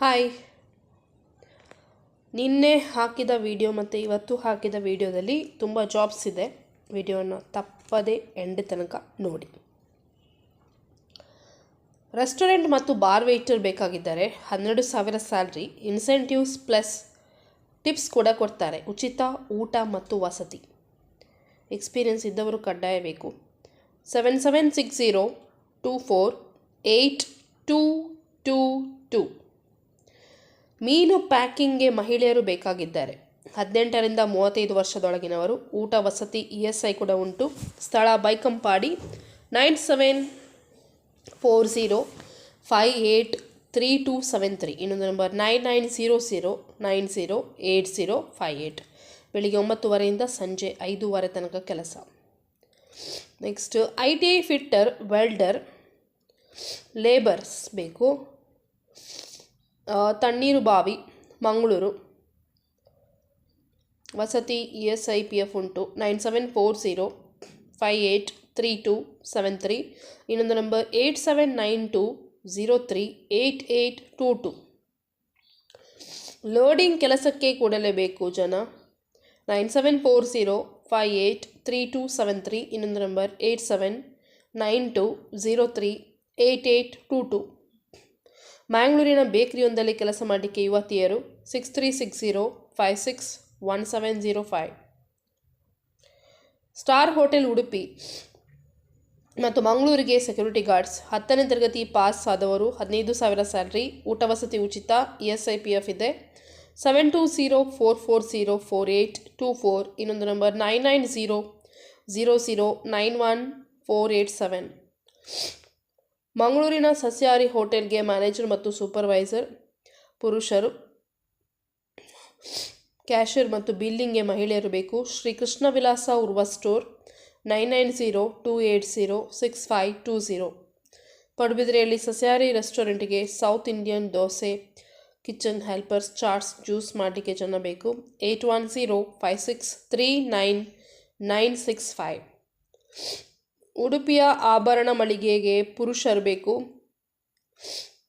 Hi, ನಿನ್ನೆ ಹಾಕಿದ video ಮತ್ತು ಇವತ್ತು ಹಾಕಿದ ವಿಡಿಯೋದಲ್ಲಿ ತುಂಬ ಜಾಬ್ಸ್ ಇದೆ. ವಿಡಿಯೋನ ತಪ್ಪದೆ ಎಂಡ್ ತನಕ ನೋಡಿ. ರೆಸ್ಟೋರೆಂಟ್ ಮತ್ತು ಬಾರ್ ವೇಟರ್ ಬೇಕಾಗಿದ್ದಾರೆ. 12,000 ಸ್ಯಾಲ್ರಿ, ಇನ್ಸೆಂಟಿವ್ಸ್ ಪ್ಲಸ್ ಟಿಪ್ಸ್ ಕೂಡ ಕೊಡ್ತಾರೆ. ಉಚಿತ ಊಟ ಮತ್ತು ವಸತಿ. ಎಕ್ಸ್ಪೀರಿಯನ್ಸ್ ಇದ್ದವರು ಕಡ್ಡಾಯ ಬೇಕು. 7760248222. ಮೀನು ಪ್ಯಾಕಿಂಗ್ಗೆ ಮಹಿಳೆಯರು ಬೇಕಾಗಿದ್ದಾರೆ. 18ರಿಂದ 35 ವರ್ಷದೊಳಗಿನವರು. ಊಟ ವಸತಿ ESI ಕೂಡ ಉಂಟು. ಸ್ಥಳ ಬೈಕಂಪಾಡಿ. 9740583273. ಇನ್ನೊಂದು ನಂಬರ್ 9900908058. ಬೆಳಿಗ್ಗೆ 9:00 ಸಂಜೆ 5:00 ತನಕ ಕೆಲಸ. Next ITI fitter, welder, labours ಬೇಕು. ತಣ್ಣೀರು ಬಾವಿ, ಮಂಗಳೂರು. ವಸತಿ ESI PF ಉಂಟು. 9740583273. ಇನ್ನೊಂದು ನಂಬರ್ 8792038822. ಲೋಡಿಂಗ್ ಕೆಲಸಕ್ಕೆ ಕೊಡಲೇಬೇಕು ಜನ. 9740583273. ಇನ್ನೊಂದು ನಂಬರ್ 8792038822. ಮ್ಯಾಂಗ್ಳೂರಿನ ಬೇಕರಿಯೊಂದರಲ್ಲಿ ಕೆಲಸ ಮಾಡಲಿಕ್ಕೆ ಯುವತಿಯರು. 6360561705. ಸ್ಟಾರ್ ಹೋಟೆಲ್ ಉಡುಪಿ ಮತ್ತು ಮಂಗಳೂರಿಗೆ ಸೆಕ್ಯೂರಿಟಿ ಗಾರ್ಡ್ಸ್. 10ನೇ ತರಗತಿ ಪಾಸ್ ಆದವರು. 15,000 ಸ್ಯಾಲ್ರಿ, ಊಟ ವಸತಿ ಉಚಿತ, ESI PF ಇದೆ. 7204404824. ಇನ್ನೊಂದು ನಂಬರ್ 9900091487. ಮಂಗಳೂರಿನ ಸಸ್ಯಾಹಾರಿ ಹೋಟೆಲ್ಗೆ ಮ್ಯಾನೇಜರ್ ಮತ್ತು ಸೂಪರ್ವೈಸರ್ ಪುರುಷರು. ಕ್ಯಾಶಿಯರ್ ಮತ್ತು ಬಿಲ್ಲಿಂಗ್ಗೆ ಮಹಿಳೆಯರು ಬೇಕು. ಶ್ರೀ ಕೃಷ್ಣ ವಿಲಾಸ ಉರ್ವ ಸ್ಟೋರ್. 9902806520. ಪಡುಬಿದ್ರೆಯಲ್ಲಿ ಸಸ್ಯಾಹಾರಿ ರೆಸ್ಟೋರೆಂಟ್ಗೆ south Indian dosa, kitchen helpers, chaats, juice ಮಾಡಲಿಕ್ಕೆ ಜನ ಬೇಕು. 8105639965. ಉಡುಪಿಯ ಆಭರಣ ಮಳಿಗೆಗೆ ಪುರುಷರು ಬೇಕು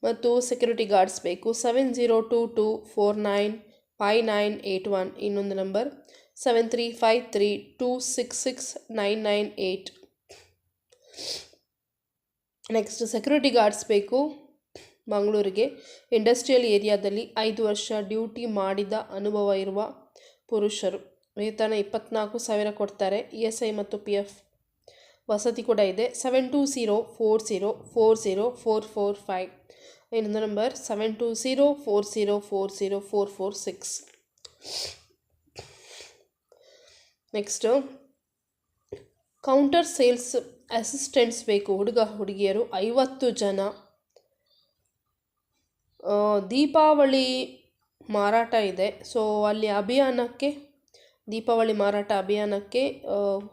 ಮತ್ತು ಸೆಕ್ಯೂರಿಟಿ ಗಾರ್ಡ್ಸ್ ಬೇಕು. 7022495981. ಇನ್ನೊಂದು ನಂಬರ್ 7353266998. ನೆಕ್ಸ್ಟ್ ಸೆಕ್ಯೂರಿಟಿ ಗಾರ್ಡ್ಸ್ ಬೇಕು ಮಂಗಳೂರಿಗೆ. ಇಂಡಸ್ಟ್ರಿಯಲ್ ಏರಿಯಾದಲ್ಲಿ 5 ವರ್ಷ ಡ್ಯೂಟಿ ಮಾಡಿದ ಅನುಭವ ಇರುವ ಪುರುಷರು. ವೇತನ 24,000 ಕೊಡ್ತಾರೆ. ESI ಮತ್ತು PF ವಸತಿ ಕೂಡ ಇದೆ. 7204040445. ಇನ್ನೊಂದು number 7204040446. Next counter sales assistants ಬೇಕು ಹುಡುಗಿಯರು. 50 ಜನ. ದೀಪಾವಳಿ ಮಾರಾಟ ಇದೆ. ಸೊ ಅಲ್ಲಿ ದೀಪಾವಳಿ ಮಾರಾಟ ಅಭಿಯಾನಕ್ಕೆ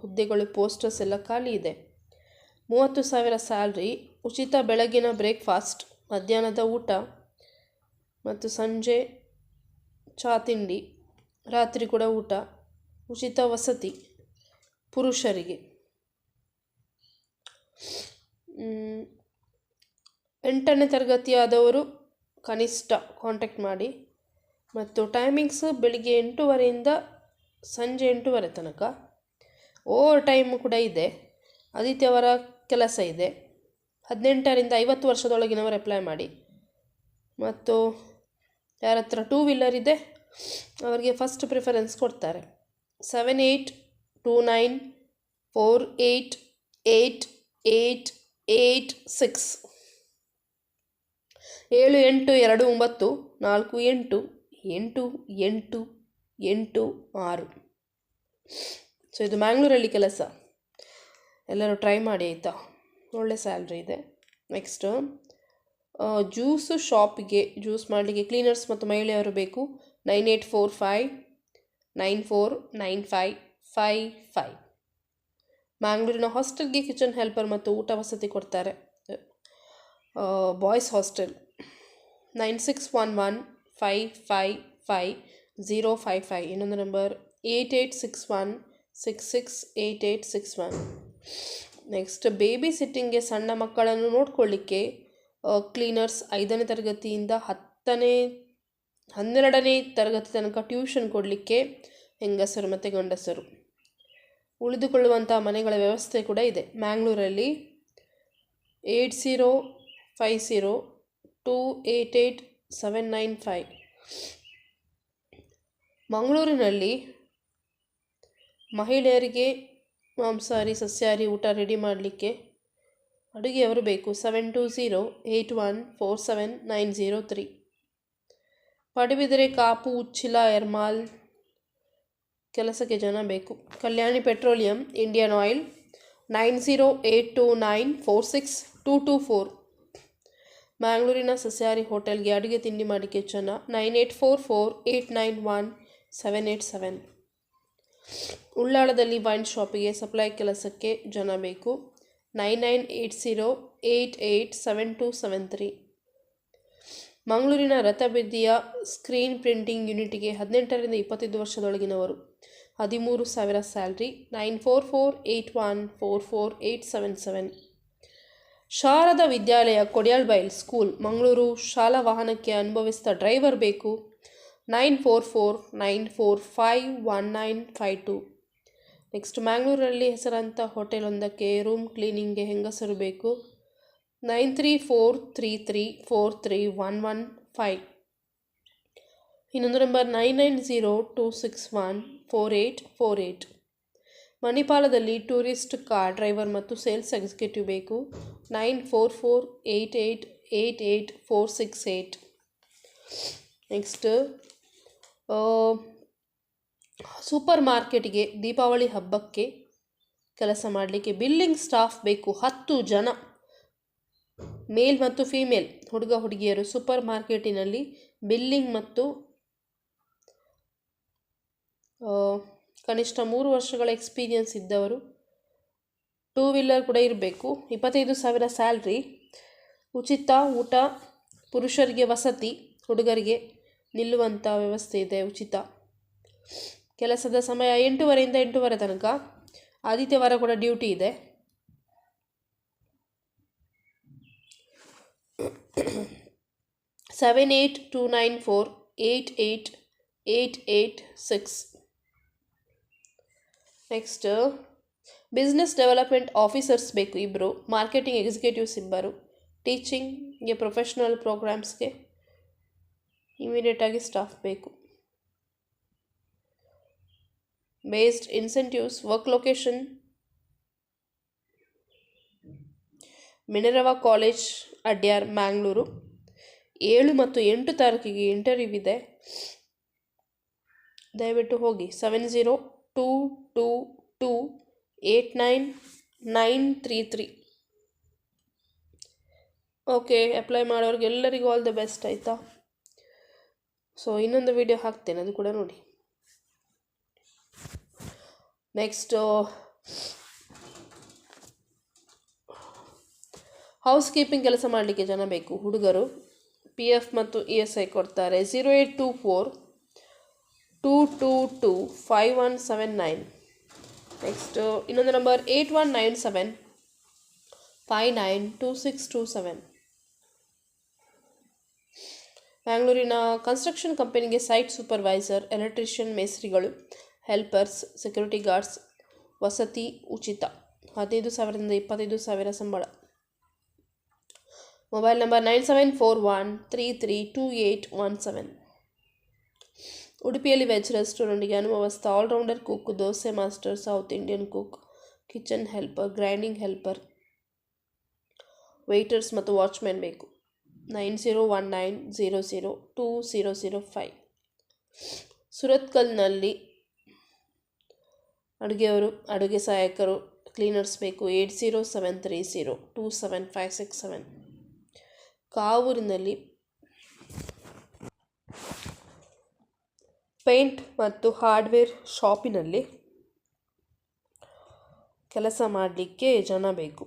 ಹುದ್ದೆಗಳು, ಪೋಸ್ಟರ್ಸ್ ಎಲ್ಲ ಖಾಲಿ ಇದೆ. 30,000 ಸ್ಯಾಲ್ರಿ, ಉಚಿತ ಬೆಳಗಿನ ಬ್ರೇಕ್ಫಾಸ್ಟ್, ಮಧ್ಯಾಹ್ನದ ಊಟ ಮತ್ತು ಸಂಜೆ ಚಾ ತಿಂಡಿ, ರಾತ್ರಿ ಕೂಡ ಊಟ, ಉಚಿತ ವಸತಿ ಪುರುಷರಿಗೆ. 8ನೇ ತರಗತಿಯಾದವರು ಕನಿಷ್ಠ ಕಾಂಟ್ಯಾಕ್ಟ್ ಮಾಡಿ. ಮತ್ತು ಟೈಮಿಂಗ್ಸ್ ಬೆಳಿಗ್ಗೆ 8:30ಯಿಂದ ಸಂಜೆ 8:00 ತನಕ. ಓವರ್ ಟೈಮ್ ಕೂಡ ಇದೆ. ಆದಿತ್ಯವಾರ ಕೆಲಸ ಇದೆ. 18ರಿಂದ 50 ವರ್ಷದೊಳಗಿನವರು ಅಪ್ಲೈ ಮಾಡಿ. ಮತ್ತು ಯಾರ ಹತ್ರ 2 ವೀಲರ್ ಇದೆ ಅವರಿಗೆ ಫಸ್ಟ್ ಪ್ರಿಫರೆನ್ಸ್ ಕೊಡ್ತಾರೆ. 7829488886. 7829488886. ಸೊ ಇದು ಮ್ಯಾಂಗ್ಳೂರಲ್ಲಿ ಕೆಲಸ. ಎಲ್ಲರೂ ಟ್ರೈ ಮಾಡಿ ಆಯಿತಾ, ಒಳ್ಳೆ ಸ್ಯಾಲ್ರಿ ಇದೆ. ನೆಕ್ಸ್ಟ್ ಜ್ಯೂಸ್ ಶಾಪಿಗೆ ಜ್ಯೂಸ್ ಮಾಡಲಿಕ್ಕೆ ಕ್ಲೀನರ್ಸ್ ಮತ್ತು ಮಹಿಳೆಯರು ಬೇಕು. 9845949555. ಮ್ಯಾಂಗ್ಳೂರಿನ ಹಾಸ್ಟೆಲ್ಗೆ ಕಿಚನ್ ಹೆಲ್ಪರ್ ಮತ್ತು ಊಟ ವಸತಿ ಕೊಡ್ತಾರೆ. Boys hostel. 9611555055. ಇನ್ನೊಂದು ನಂಬರ್ 8861668861. ನೆಕ್ಸ್ಟ್ ಬೇಬಿ ಸಿಟ್ಟಿಂಗ್ಗೆ ಸಣ್ಣ ಮಕ್ಕಳನ್ನು ನೋಡ್ಕೊಳ್ಳಿಕ್ಕೆ ಕ್ಲೀನರ್ಸ್. 5ನೇ ತರಗತಿಯಿಂದ 12ನೇ ತರಗತಿ ತನಕ ಟ್ಯೂಷನ್ ಕೊಡಲಿಕ್ಕೆ ಹೆಂಗಸರು ಮತ್ತು ಗಂಡಸರು. ಉಳಿದುಕೊಳ್ಳುವಂಥ ಮನೆಗಳ ವ್ಯವಸ್ಥೆ ಕೂಡ ಇದೆ. ಮ್ಯಾಂಗ್ಳೂರಲ್ಲಿ 8050288795. ಮಂಗಳೂರಿನಲ್ಲಿ ಮಹಿಳೆಯರಿಗೆ ಮಾಂಸಾಹಾರಿ ಸಸ್ಯಾಹಾರಿ ಊಟ ರೆಡಿ ಮಾಡಲಿಕ್ಕೆ ಅಡುಗೆಯವರು ಬೇಕು. 7208147903. ಪಡುಬಿದರೆ, ಕಾಪು, ಉಚ್ಚಿಲ, ಎರ್ಮಾಲ್ ಕೆಲಸಕ್ಕೆ ಜನ ಬೇಕು. ಕಲ್ಯಾಣಿ ಪೆಟ್ರೋಲಿಯಂ, ಇಂಡಿಯನ್ ಆಯಿಲ್ 9082946224. ಮ್ಯಾಂಗ್ಳೂರಿನ ಸಸ್ಯಾಹಾರಿ ಹೋಟೆಲ್ಗೆ ಅಡುಗೆ ತಿಂಡಿ ಮಾಡಲಿಕ್ಕೆ ಜನ 9844891787. ಉಳ್ಳಾಳದಲ್ಲಿ ವೈನ್ ಶಾಪಿಗೆ ಸಪ್ಲೈ ಕೆಲಸಕ್ಕೆ ಜನ ಬೇಕು. 9980887273. ಮಂಗಳೂರಿನ ರಥಬೀದಿಯ ಸ್ಕ್ರೀನ್ ಪ್ರಿಂಟಿಂಗ್ ಯೂನಿಟ್ಗೆ 18ರಿಂದ 25 ವರ್ಷದೊಳಗಿನವರು 13,000 ಸ್ಯಾಲ್ರಿ. 9448144877. ಶಾರದಾ ವಿದ್ಯಾಲಯ ಕೊಡಿಯಾಲ್ಬೈಲ್ ಸ್ಕೂಲ್ ಮಂಗಳೂರು ಶಾಲಾ ವಾಹನಕ್ಕೆ ಅನುಭವಿಸಿದ ಡ್ರೈವರ್ ಬೇಕು. 9449451952. ನೆಕ್ಸ್ಟ್ ಮ್ಯಾಂಗ್ಳೂರಲ್ಲಿ ಹೆಸರಾಂತ ಹೋಟೆಲ್ ಒಂದಕ್ಕೆ ರೂಮ್ ಕ್ಲೀನಿಂಗ್ಗೆ ಹೆಂಗಸರು ಬೇಕು. 9343343115. ಇನ್ನೊಂದು ನಂಬರ್ 9902614848. ಮಣಿಪಾಲದಲ್ಲಿ ಟೂರಿಸ್ಟ್ ಕಾರ್ ಡ್ರೈವರ್ ಮತ್ತು ಸೇಲ್ಸ್ ಎಕ್ಸಿಕ್ಯೂಟಿವ್ ಬೇಕು. 9448888468. ನೆಕ್ಸ್ಟ್ ಸೂಪರ್ ಮಾರ್ಕೆಟ್ಗೆ ದೀಪಾವಳಿ ಹಬ್ಬಕ್ಕೆ ಕೆಲಸ ಮಾಡಲಿಕ್ಕೆ ಬಿಲ್ಲಿಂಗ್ ಸ್ಟಾಫ್ ಬೇಕು. 10 ಜನ, ಮೇಲ್ ಮತ್ತು ಫೀಮೇಲ್, ಹುಡುಗ ಹುಡುಗಿಯರು. ಸೂಪರ್ ಮಾರ್ಕೆಟಿನಲ್ಲಿ ಬಿಲ್ಲಿಂಗ್ ಮತ್ತು ಕನಿಷ್ಠ 3 ವರ್ಷಗಳ ಎಕ್ಸ್ಪೀರಿಯನ್ಸ್ ಇದ್ದವರು. 2 ವೀಲರ್ ಕೂಡ ಇರಬೇಕು. 25,000 ಸ್ಯಾಲ್ರಿ. ಉಚಿತ ಊಟ, ಪುರುಷರಿಗೆ ವಸತಿ, ಹುಡುಗರಿಗೆ ನಿಲ್ಲುವಂಥ ವ್ಯವಸ್ಥೆ ಇದೆ, ಉಚಿತ. ಕೆಲಸದ ಸಮಯ 8:30ರಿಂದ 8:30 ತನಕ. ಆದಿತ್ಯವಾರ ಕೂಡ ಡ್ಯೂಟಿ ಇದೆ. 7829488886. ನೆಕ್ಸ್ಟ್ ಬಿಸ್ನೆಸ್ ಡೆವಲಪ್ಮೆಂಟ್ ಆಫೀಸರ್ಸ್ ಬೇಕು 2. Marketing executives 2. ಟೀಚಿಂಗ್ಗೆ ಪ್ರೊಫೆಷ್ನಲ್ ಪ್ರೋಗ್ರಾಮ್ಸ್ಗೆ ಇಮಿಡಿಯೇಟಾಗಿ ಸ್ಟಾಫ್ ಬೇಕು. Based incentives, work location Minerva college Adyar Mangalore. 7 ಮತ್ತು 8 ತಾರೀಕಿಗೆ ಇಂಟರ್ವ್ಯೂ ಇದೆ, ದಯವಿಟ್ಟು ಹೋಗಿ. 7022289933. ಓಕೆ, ಅಪ್ಲೈ ಮಾಡೋರಿಗೆ ಎಲ್ಲರಿಗೂ ಆಲ್ ದ ಬೆಸ್ಟ್, ಆಯಿತಾ? ಸೊ ಇನ್ನೊಂದು ವಿಡಿಯೋ ಹಾಕ್ತೇನೆ, ಅದು ಕೂಡ ನೋಡಿ. ನೆಕ್ಸ್ಟ್ ಹೌಸ್ ಕೀಪಿಂಗ್ ಕೆಲಸ ಮಾಡಲಿಕ್ಕೆ ಜನ ಬೇಕು, ಹುಡುಗರು. PF ಮತ್ತು ESI ಕೊಡ್ತಾರೆ. 0824222517. ನೆಕ್ಸ್ಟ್ ಇನ್ನೊಂದು ನಂಬರ್ 8197592627. ಬ್ಯಾಂಗ್ಳೂರಿನ ಕನ್ಸ್ಟ್ರಕ್ಷನ್ ಕಂಪನಿಗೆ ಸೈಟ್ ಸೂಪರ್ವೈಸರ್, ಎಲೆಕ್ಟ್ರಿಷಿಯನ್, ಮೇಸ್ತ್ರಿಗಳು, ಹೆಲ್ಪರ್ಸ್, ಸೆಕ್ಯೂರಿಟಿ ಗಾರ್ಡ್ಸ್. ವಸತಿ ಉಚಿತ. 15,000ರಿಂದ 25,000 ಸಂಬಳ. Mobile number 9741332817. ಉಡುಪಿಯಲ್ಲಿ ವೆಜ್ ರೆಸ್ಟೋರೆಂಟ್ಗೆ ಅನುಭವಸ್ಥ all rounder cook, dosa master, south Indian cook, kitchen helper, grinding helper, waiters ಮತ್ತು ವಾಚ್ಮ್ಯಾನ್ ಬೇಕು. 9019002005. ಸುರತ್ಕಲ್ನಲ್ಲಿ ಅಡುಗೆಯವರು, ಅಡುಗೆ ಸಹಾಯಕರು, ಕ್ಲೀನರ್ಸ್ ಬೇಕು. 8073027567. ಕಾವೂರಿನಲ್ಲಿ ಪೇಂಟ್ ಮತ್ತು ಹಾರ್ಡ್ವೇರ್ ಶಾಪಿನಲ್ಲಿ ಕೆಲಸ ಮಾಡಲಿಕ್ಕೆ ಜನ ಬೇಕು.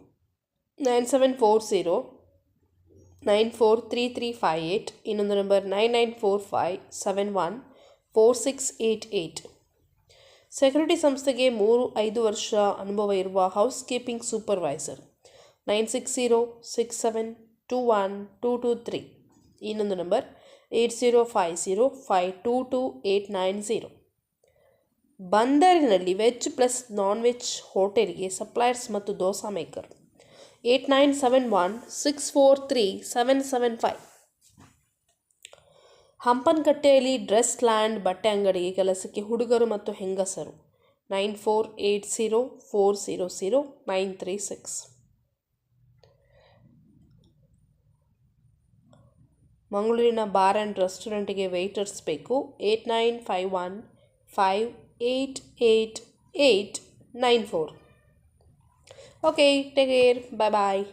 9740943358. ಇನ್ನೊಂದು ನಂಬರ್ 9945714688. ಸೆಕ್ಯೂರಿಟಿ ಸಂಸ್ಥೆಗೆ 3-5 ವರ್ಷ ಅನುಭವ ಇರುವ ಹೌಸ್ ಕೀಪಿಂಗ್ ಸೂಪರ್ವೈಸರ್. 9606721223. ಇನ್ನೊಂದು ನಂಬರ್ 8050522890. ಬಂದರಿನಲ್ಲಿ ವೆಜ್ ಪ್ಲಸ್ ನಾನ್ ವೆಜ್ ಹೋಟೆಲ್ಗೆ ಸಪ್ಲೈಯರ್ಸ್ ಮತ್ತು ದೋಸಾ ಮೇಕರ್ 8971643775. ಹಂಪನಕಟ್ಟೆಯಲ್ಲಿ ಡ್ರೆಸ್ ಲ್ಯಾಂಡ್ ಬಟ್ಟೆ ಅಂಗಡಿಗೆ ಕೆಲಸಕ್ಕೆ ಹುಡುಗರು ಮತ್ತು ಹೆಂಗಸರು 9480400936. ಮಂಗಳೂರಿನ ಬಾರ್ ಆ್ಯಂಡ್ ರೆಸ್ಟೋರೆಂಟಿಗೆ ವೆಯ್ಟರ್ಸ್ ಬೇಕು 8951588894. ಓಕೆ, ಟೇಕ್ ಕೇರ್, ಬಾಯ್ ಬಾಯ್.